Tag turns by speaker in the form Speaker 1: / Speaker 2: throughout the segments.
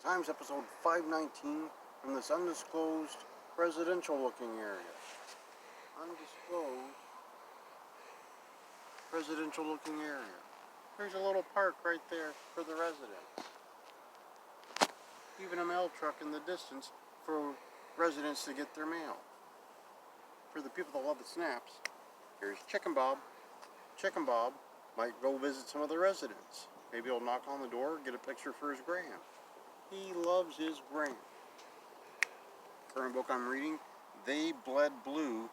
Speaker 1: Times episode 519 from this undisclosed residential looking area. Undisclosed residential looking area. There's a little park right there for the residents. Even a mail truck in the distance for residents to get their mail. For the people that love the snaps, here's Chicken Bob. Chicken Bob might go visit some of the residents. Maybe he'll knock on the door, get a picture for his gram. He loves his gram. Current book I'm reading, They Bled Blue.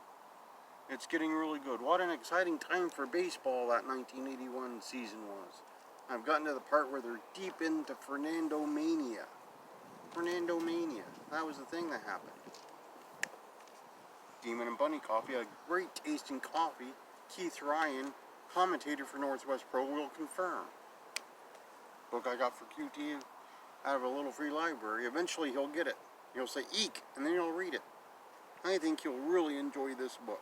Speaker 1: It's getting really good. What an exciting time for baseball that 1981 season was. I've gotten to the part where they're deep into Fernando Mania. Fernando Mania. That was the thing that happened. Demon and Bunny Coffee, a great tasting coffee. Keith Ryan, commentator for Northwest Pro, will confirm. Book I got for QT out of a little free library. Eventually he'll get it. He'll say eek, and then he'll read it. I think he'll really enjoy this book.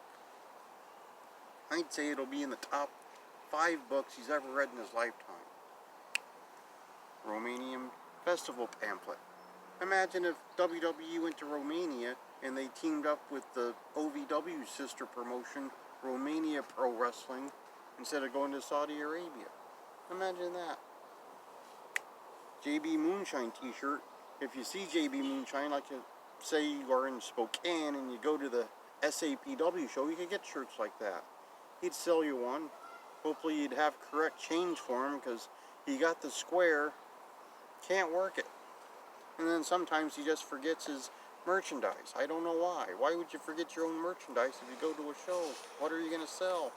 Speaker 1: I'd say it'll be in the top 5 books he's ever read in his lifetime. Romanian Festival Pamphlet. Imagine if WWE went to Romania and they teamed up with the OVW sister promotion, Romania Pro Wrestling, instead of going to Saudi Arabia. Imagine that. JB Moonshine t-shirt. If you see JB Moonshine, like you say you are in Spokane and you go to the SAPW show, you could get shirts like that. He'd sell you one. Hopefully you'd have correct change for him, because he got the square, can't work it. And then sometimes he just forgets his merchandise. I don't know why. Why would you forget your own merchandise if you go to a show? What are you going to sell?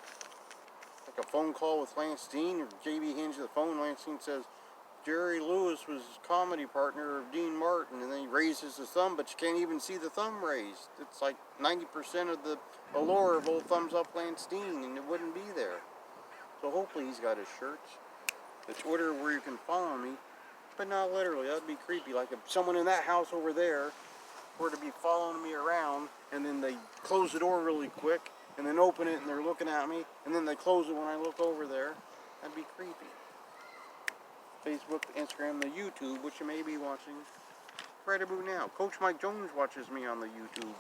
Speaker 1: Like a phone call with Lance Dean, or JB hands you the phone, Lance Dean says, Jerry Lewis was comedy partner of Dean Martin, and then he raises his thumb, but you can't even see the thumb raised. It's like 90% of the allure of old thumbs up Lance Dean, and it wouldn't be there. So hopefully he's got his shirts. The Twitter where you can follow me, but not literally. That'd be creepy. Like if someone in that house over there were to be following me around, and then they close the door really quick, and then open it, and they're looking at me, and then they close it when I look over there. That'd be creepy. Facebook, the Instagram, the YouTube, which you may be watching right about now. Coach Mike Jones watches me on the YouTube.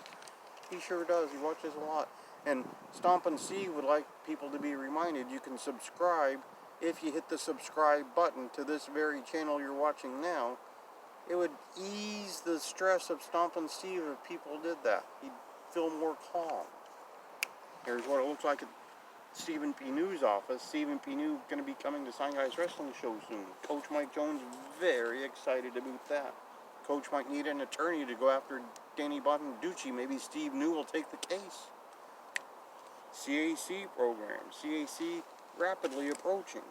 Speaker 1: He sure does. He watches a lot. And Stompin' Steve would like people to be reminded you can subscribe if you hit the subscribe button to this very channel you're watching now. It would ease the stress of Stompin' Steve if people did that. He'd feel more calm. Here's what it looks like at Stephen P. New's office. Stephen P. New going to be coming to Sign Guys Wrestling show soon. Coach Mike Jones very excited about that. Coach might need an attorney to go after Danny Bonaducci. Maybe Steve New will take the case. CAC program. CAC rapidly approaching.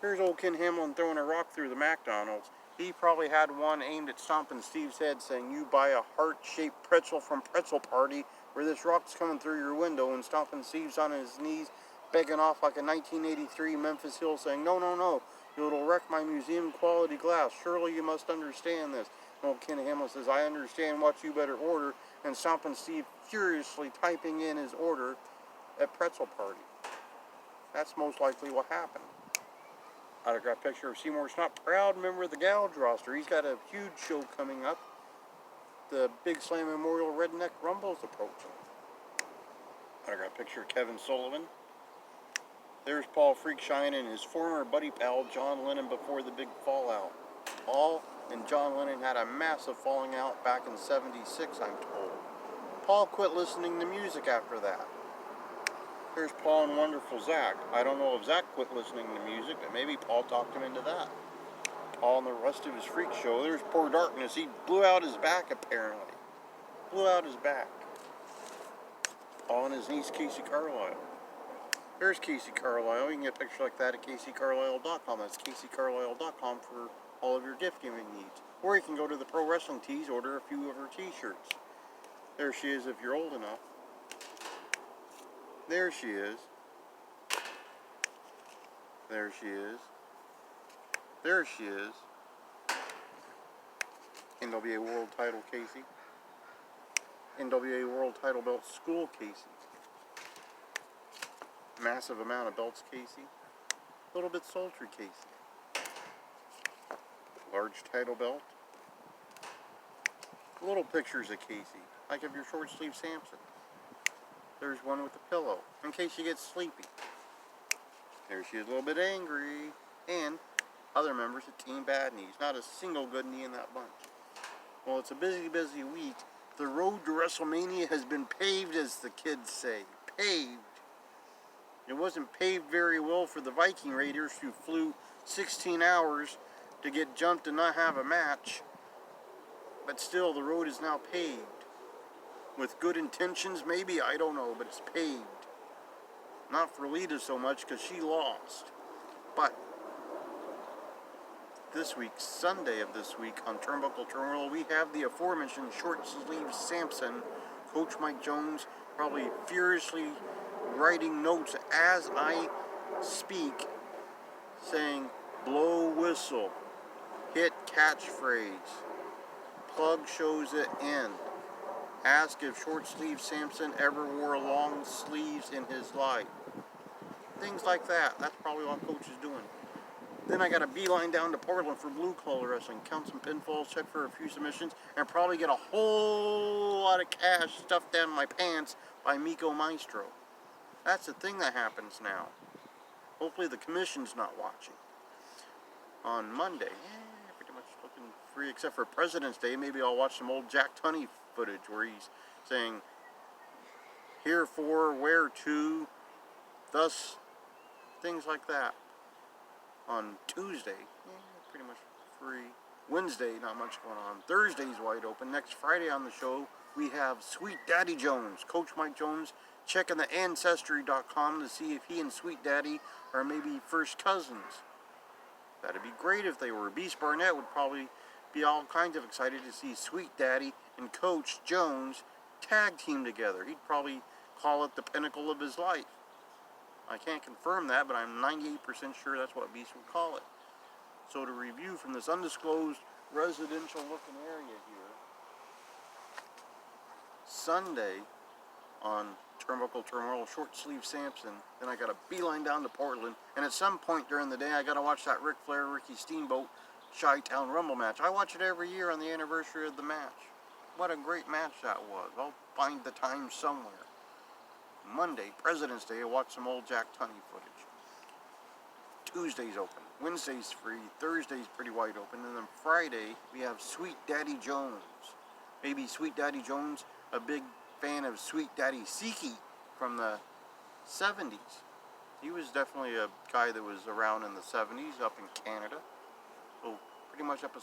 Speaker 1: Here's old Ken Hamlin throwing a rock through the McDonald's. He probably had one aimed at Stompin' Steve's head saying, you buy a heart-shaped pretzel from Pretzel Party, where this rock's coming through your window, and Stompin' Steve's on his knees begging off like a 1983 Memphis Hill saying, no, no, no, it'll wreck my museum quality glass. Surely you must understand this. And old Ken Hamlin says, I understand what you better order, and Stompin' Steve furiously typing in his order at Pretzel Party. That's most likely what happened. Autograph picture of Seymour Snot, proud member of the Gouge roster. He's got a huge show coming up. The Big Slam Memorial Redneck Rumble's approaching. Autograph picture of Kevin Sullivan. There's Paul Freakshine and his former buddy pal John Lennon before the big fallout. Paul and John Lennon had a massive falling out back in '76, I'm told. Paul quit listening to music after that. There's Paul and wonderful Zach. I don't know if Zach quit listening to music, but maybe Paul talked him into that. Paul and the rest of his freak show. There's poor Darkness. He blew out his back, apparently. Blew out his back. Paul and his niece, Casey Carlisle. There's Casey Carlisle. You can get a picture like that at CaseyCarlisle.com. That's CaseyCarlisle.com for all of your gift giving needs. Or you can go to the Pro Wrestling Tees, order a few of her t-shirts. There she is if you're old enough. There she is. There she is. There she is. NWA World Title Casey. NWA World Title Belt School Casey. Massive amount of belts Casey. A little bit sultry Casey. large title belt. Little pictures of Casey, like of your short sleeve Samson. There's one with a pillow, in case she gets sleepy. There she is, a little bit angry. And other members of Team Bad Knees. Not a single good knee in that bunch. Well, it's a busy, busy week. The road to WrestleMania has been paved, as the kids say. Paved. It wasn't paved very well for the Viking Raiders, who flew 16 hours to get jumped and not have a match. But still, the road is now paved. With good intentions, maybe, I don't know, but it's paved. Not for Lita so much, because she lost. But this week, Sunday of this week, on Turnbuckle Terminal, we have the aforementioned short sleeve Samson, Coach Mike Jones, probably furiously writing notes as I speak, saying, blow whistle, hit catchphrase, plug shows at end, ask if short sleeve Samson ever wore long sleeves in his life. Things like that. That's probably what Coach is doing. Then I got a beeline down to Portland for Blue Collar Wrestling. Count some pinfalls, check for a few submissions, and probably get a whole lot of cash stuffed down my pants by Miko Maestro. That's the thing that happens now. Hopefully the commission's not watching. On Monday, pretty much looking free except for President's Day. Maybe I'll watch some old Jack Tunney footage where he's saying, here for, where to, thus, things like that. On Tuesday, pretty much free. Wednesday, not much going on. Thursday's wide open. Next Friday on the show, we have Sweet Daddy Jones, Coach Mike Jones, checking the Ancestry.com to see if he and Sweet Daddy are maybe first cousins. That'd be great if they were. Beast Barnett would probably be all kinds of excited to see Sweet Daddy and Coach Jones tag team together. He'd probably call it the pinnacle of his life. I can't confirm that, but I'm 98% sure that's what Beast would call it. So to review from this undisclosed residential looking area here, Sunday on Turnbuckle Terminal, short sleeve Samson, then I got a beeline down to Portland, and at some point during the day I got to watch that Ric Flair, Ricky Steamboat Chi-Town Rumble match. I watch it every year on the anniversary of the match. What a great match that was. I'll find the time somewhere. Monday, President's Day, I watch some old Jack Tunney footage. Tuesday's open. Wednesday's free. Thursday's pretty wide open. And then Friday, we have Sweet Daddy Jones. Maybe Sweet Daddy Jones, a big fan of Sweet Daddy Siki from the 70s. He was definitely a guy that was around in the 70s up in Canada. So pretty much up